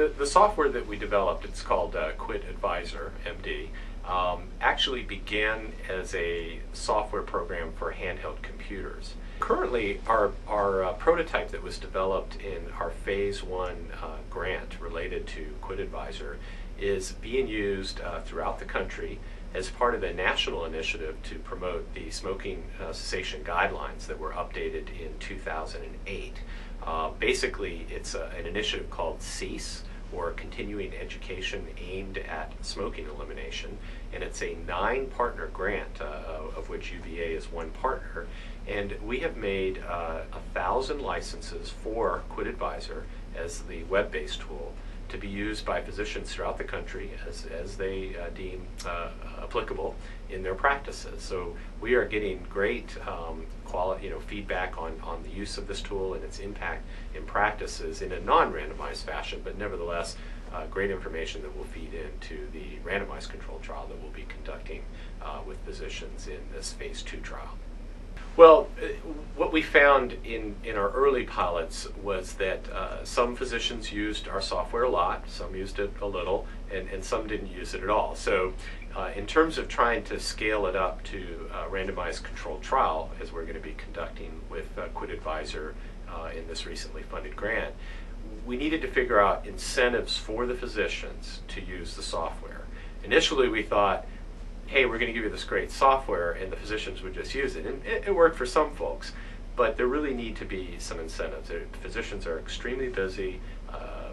The software that we developed, it's called QuitAssist, MD, actually began as a software program for handheld computers. Currently, our prototype that was developed in our Phase 1 grant related to QuitAssist is being used throughout the country as part of a national initiative to promote the smoking cessation guidelines that were updated in 2008. Basically, it's an initiative called CEASE, or Continuing Education Aimed at Smoking Elimination, and it's a 9-partner grant, of which UVA is one partner, and we have made 1,000 licenses for QuitAssist as the web-based tool to be used by physicians throughout the country as they deem applicable in their practices. So we are getting great quality, feedback on the use of this tool and its impact in practices in a non-randomized fashion, but nevertheless great information that will feed into the randomized controlled trial that we'll be conducting with physicians in this Phase 2 trial. Well, what we found in our early pilots was that some physicians used our software a lot, some used it a little, and some didn't use it at all. So in terms of trying to scale it up to a randomized controlled trial, as we're going to be conducting with QuitAssist in this recently funded grant, we needed to figure out incentives for the physicians to use the software. Initially we thought, hey, we're going to give you this great software and the physicians would just use it. And it worked for some folks, but there really need to be some incentives. Physicians are extremely busy.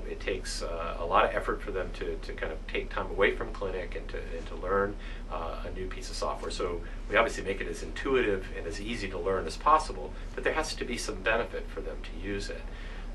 It takes a lot of effort for them to kind of take time away from clinic and to learn a new piece of software. So we obviously make it as intuitive and as easy to learn as possible, but there has to be some benefit for them to use it.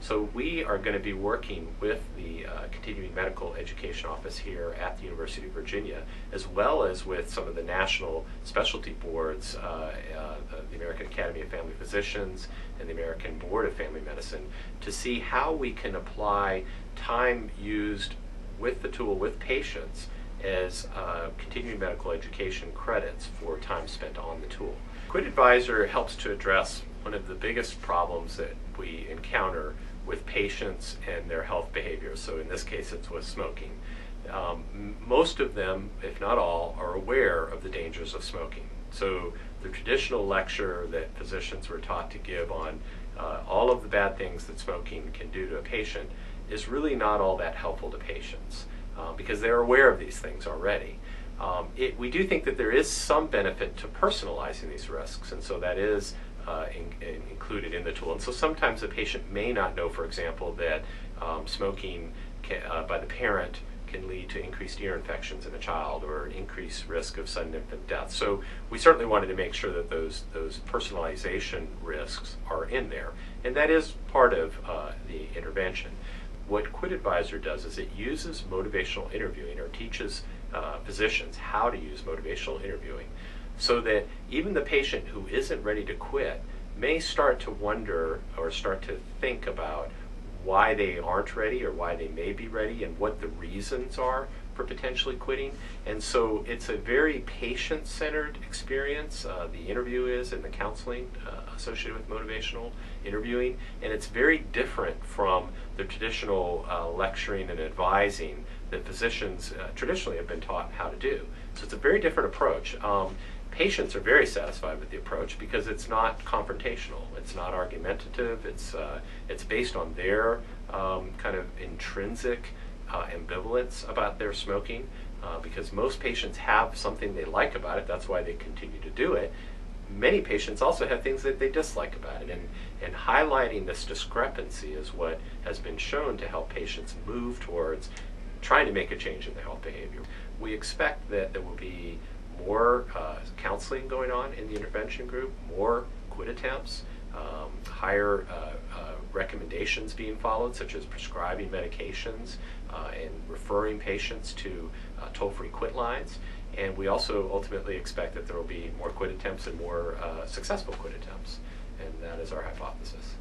So we are going to be working with the Continuing Medical Education Office here at the University of Virginia, as well as with some of the national specialty boards, the American Academy of Family Physicians and the American Board of Family Medicine, to see how we can apply time used with the tool with patients as continuing medical education credits for time spent on the tool. QuitAssist helps to address one of the biggest problems that we encounter with patients and their health behaviors. So in this case it's with smoking. Most of them, if not all, are aware of the dangers of smoking. So the traditional lecture that physicians were taught to give on all of the bad things that smoking can do to a patient is really not all that helpful to patients because they're aware of these things already. We do think that there is some benefit to personalizing these risks, and so that is included in the tool. And so sometimes a patient may not know, for example, that smoking by the parent can lead to increased ear infections in a child or an increased risk of sudden infant death. So we certainly wanted to make sure that those personalization risks are in there, and that is part of the intervention. What QuitAssist does is it uses motivational interviewing, or teaches physicians how to use motivational interviewing, so that even the patient who isn't ready to quit may start to wonder or start to think about why they aren't ready or why they may be ready and what the reasons are for potentially quitting. And so it's a very patient-centered experience, the interview is, and the counseling associated with motivational interviewing, and it's very different from the traditional lecturing and advising that physicians traditionally have been taught how to do. So it's a very different approach. Patients are very satisfied with the approach because it's not confrontational, it's not argumentative, it's based on their kind of intrinsic ambivalence about their smoking, because most patients have something they like about it, that's why they continue to do it. Many patients also have things that they dislike about it, and highlighting this discrepancy is what has been shown to help patients move towards trying to make a change in their health behavior. We expect that there will be more counseling going on in the intervention group, more quit attempts, higher recommendations being followed, such as prescribing medications and referring patients to toll-free quit lines. And we also ultimately expect that there will be more quit attempts and more successful quit attempts. And that is our hypothesis.